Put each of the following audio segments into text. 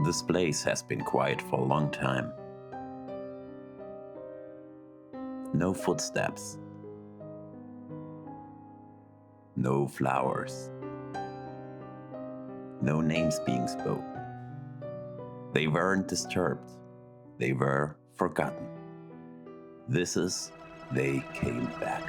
This place has been quiet for a long time. No footsteps. No flowers. No names being spoken. They weren't disturbed. They were forgotten. This is They Came Back.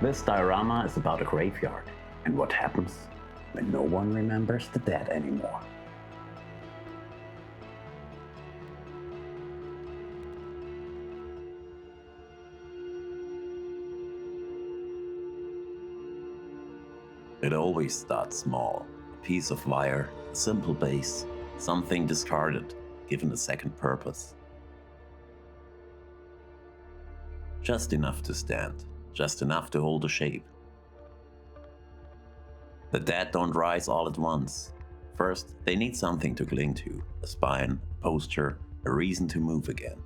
This diorama is about a graveyard and what happens when no one remembers the dead anymore. It always starts small. A piece of wire, a simple base, something discarded, given a second purpose. Just enough to stand, just enough to hold a shape. The dead don't rise all at once. First, they need something to cling to, a spine, a posture, a reason to move again.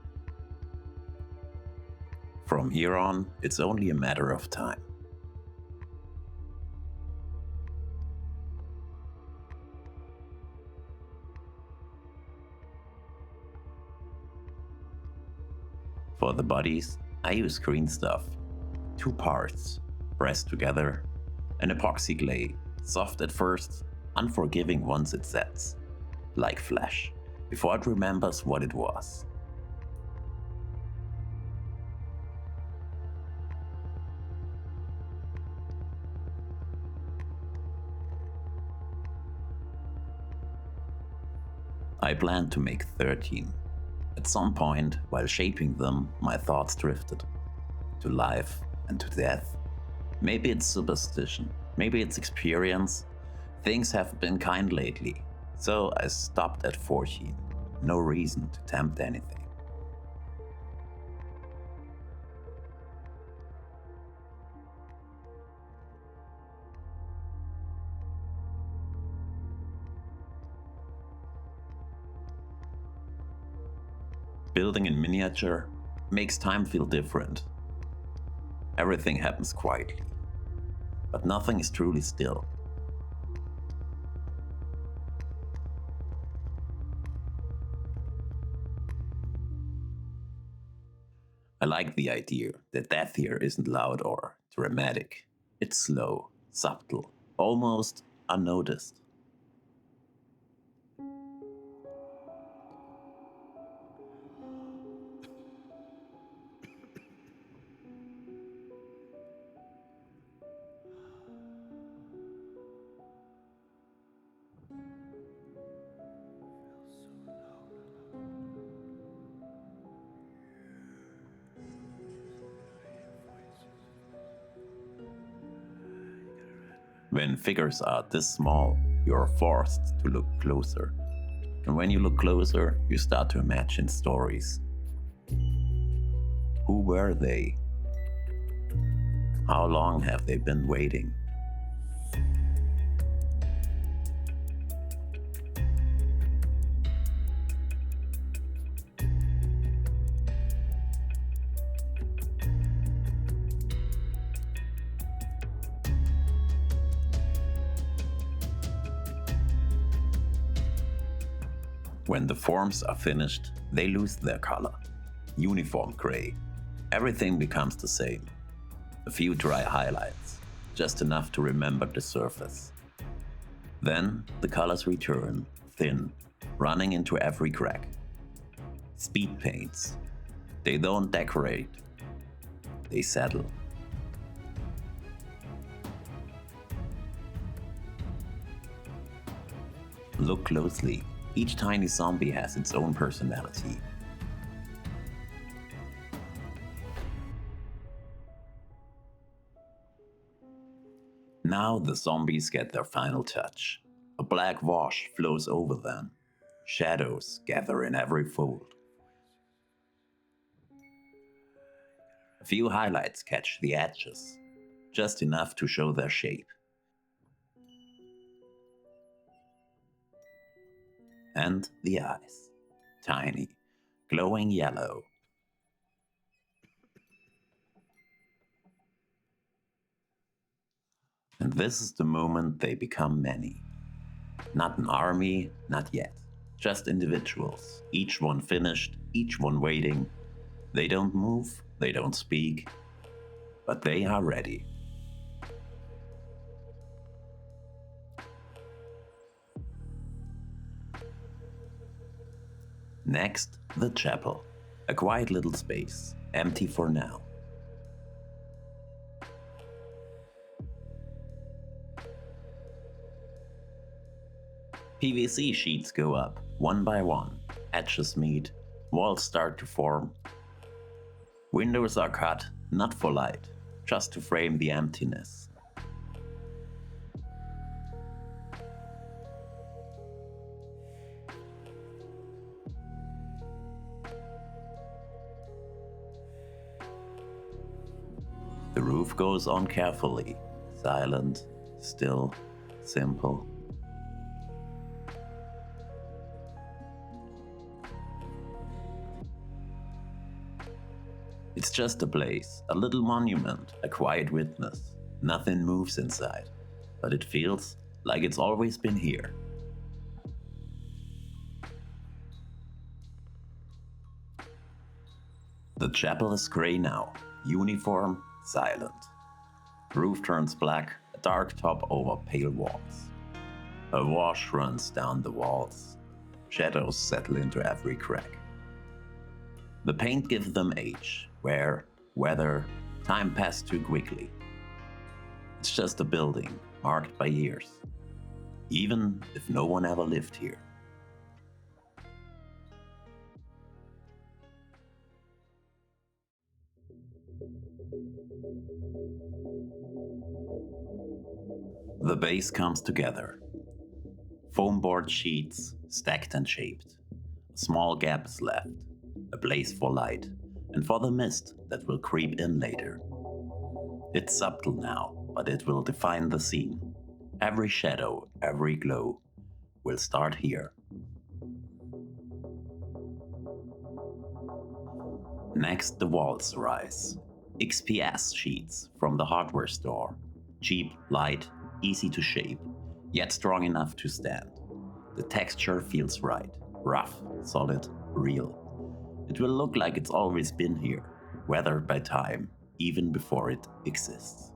From here on, it's only a matter of time. For the bodies, I use green stuff. 2 parts, pressed together, an epoxy clay, soft at first, unforgiving once it sets, like flesh, before it remembers what it was. I planned to make 13. At some point, while shaping them, my thoughts drifted. To life and to death. Maybe it's superstition, maybe it's experience. Things have been kind lately, so I stopped at 14. No reason to tempt anything. Building in miniature makes time feel different. Everything happens quietly, but nothing is truly still. I like the idea that death here isn't loud or dramatic. It's slow, subtle, almost unnoticed. When figures are this small, you're forced to look closer. And when you look closer, you start to imagine stories. Who were they? How long have they been waiting? When the forms are finished, they lose their color. Uniform gray. Everything becomes the same. A few dry highlights, just enough to remember the surface. Then the colors return, thin, running into every crack. Speed paints. They don't decorate. They settle. Look closely. Each tiny zombie has its own personality. Now the zombies get their final touch. A black wash flows over them. Shadows gather in every fold. A few highlights catch the edges, just enough to show their shape. And the eyes, tiny, glowing yellow. And this is the moment they become many. Not an army, not yet. Just individuals, each one finished, each one waiting. They don't move, they don't speak, but they are ready. Next, the chapel. A quiet little space, empty for now. PVC sheets go up, one by one. Edges meet, walls start to form. Windows are cut, not for light, just to frame the emptiness. The roof goes on carefully, silent, still, simple. It's just a place, a little monument, a quiet witness. Nothing moves inside, but it feels like it's always been here. The chapel is gray now, uniform, silent. Roof turns black, a dark top over pale walls. A wash runs down the walls. Shadows settle into every crack. The paint gives them age, wear, weather, time passed too quickly. It's just a building, marked by years, even if no one ever lived here. The base comes together. Foam board sheets, stacked and shaped. A small gap is left, a place for light, and for the mist that will creep in later. It's subtle now, but it will define the scene. Every shadow, every glow will start here. Next, the walls rise. XPS sheets from the hardware store. Cheap, light, easy to shape, yet strong enough to stand. The texture feels right, rough, solid, real. It will look like it's always been here, weathered by time, even before it exists.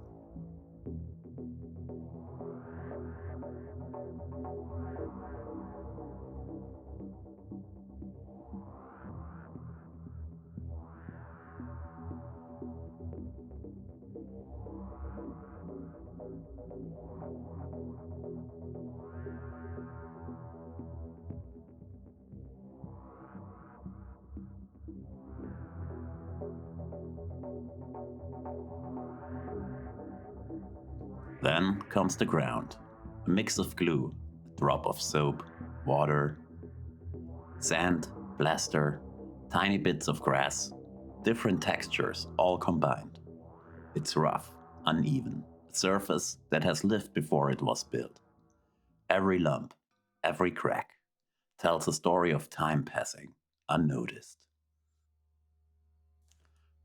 Then comes the ground, a mix of glue, a drop of soap, water, sand, plaster, tiny bits of grass, different textures all combined. It's rough, uneven, a surface that has lived before it was built. Every lump, every crack, tells a story of time passing, unnoticed.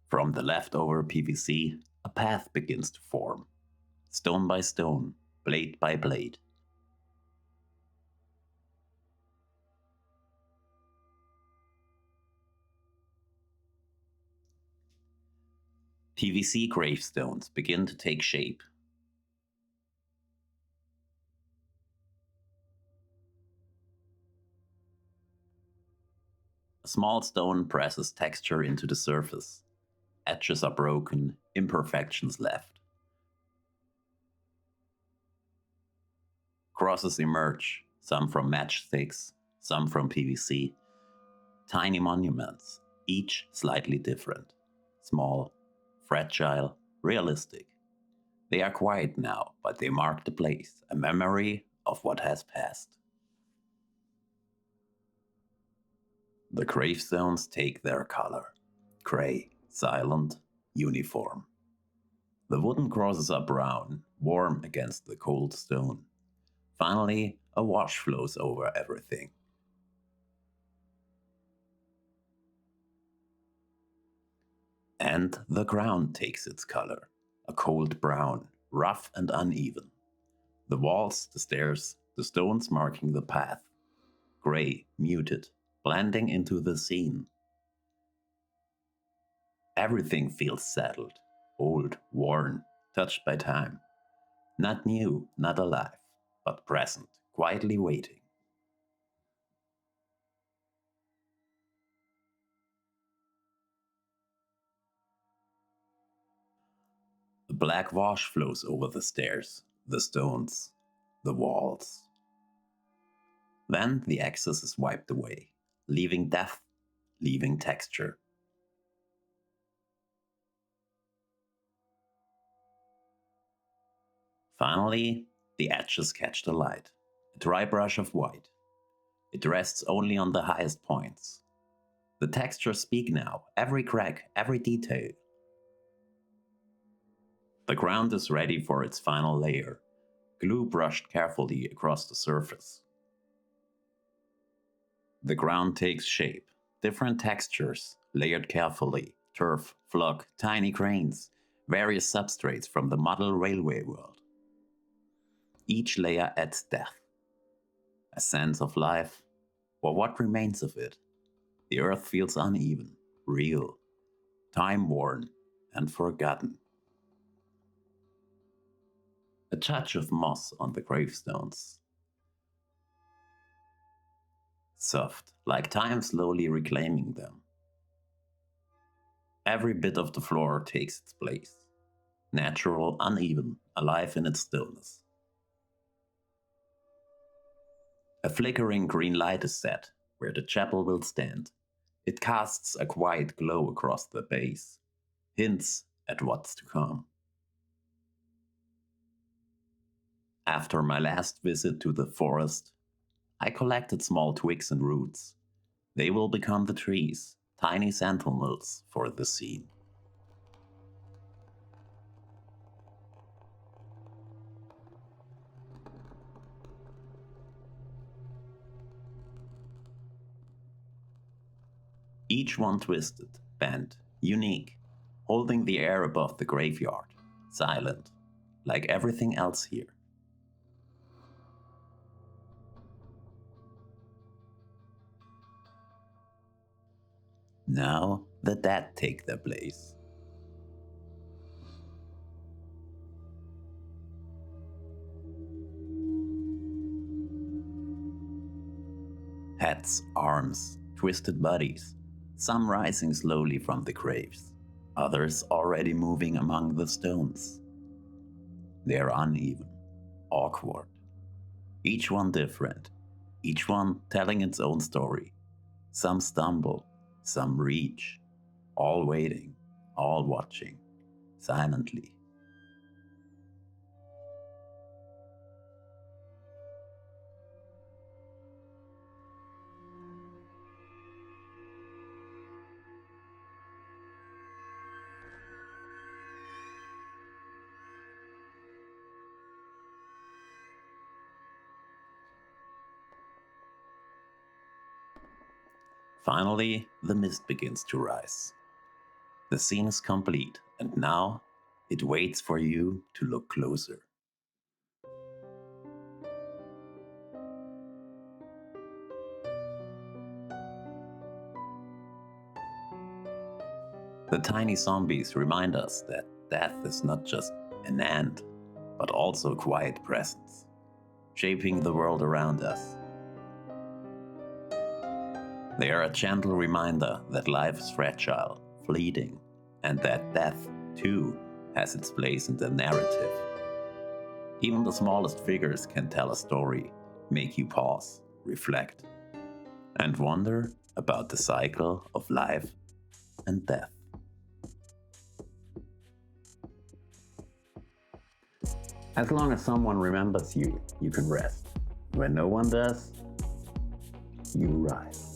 From the leftover PVC, a path begins to form. Stone by stone, blade by blade. PVC gravestones begin to take shape. A small stone presses texture into the surface. Edges are broken, imperfections left. Crosses emerge, some from matchsticks, some from PVC. Tiny monuments, each slightly different. Small, fragile, realistic. They are quiet now, but they mark the place, a memory of what has passed. The gravestones take their color. Gray, silent, uniform. The wooden crosses are brown, warm against the cold stone. Finally, a wash flows over everything. And the ground takes its color. A cold brown, rough and uneven, The walls, the stairs, the stones marking the path. Gray, muted, blending into the scene. Everything feels settled, old, worn, touched by time. Not new, not alive, but present, quietly waiting. The black wash flows over the stairs, the stones, the walls. Then the excess is wiped away, leaving depth, leaving texture. Finally, the edges catch the light, a dry brush of white. It rests only on the highest points. The textures speak now, every crack, every detail. The ground is ready for its final layer, glue brushed carefully across the surface. The ground takes shape, different textures, layered carefully, turf, flock, tiny grains, various substrates from the model railway world. Each layer adds depth, a sense of life, or what remains of it. The earth feels uneven, real, time-worn, and forgotten. A touch of moss on the gravestones. Soft, like time slowly reclaiming them. Every bit of the floor takes its place. Natural, uneven, alive in its stillness. A flickering green light is set, where the chapel will stand. It casts a quiet glow across the base, hints at what's to come. After my last visit to the forest, I collected small twigs and roots. They will become the trees, tiny sentinels for the scene. Each one twisted, bent, unique, holding the air above the graveyard, silent, like everything else here. Now the dead take their place. Heads, arms, twisted bodies, some rising slowly from the graves, others already moving among the stones. They are uneven, awkward, each one different, each one telling its own story. Some stumble, some reach, all waiting, all watching, silently. Finally, the mist begins to rise. The scene is complete, and now it waits for you to look closer. The tiny zombies remind us that death is not just an end, but also a quiet presence, shaping the world around us. They are a gentle reminder that life is fragile, fleeting, and that death, too, has its place in the narrative. Even the smallest figures can tell a story, make you pause, reflect, and wonder about the cycle of life and death. As long as someone remembers you, you can rest. When no one does, you rise.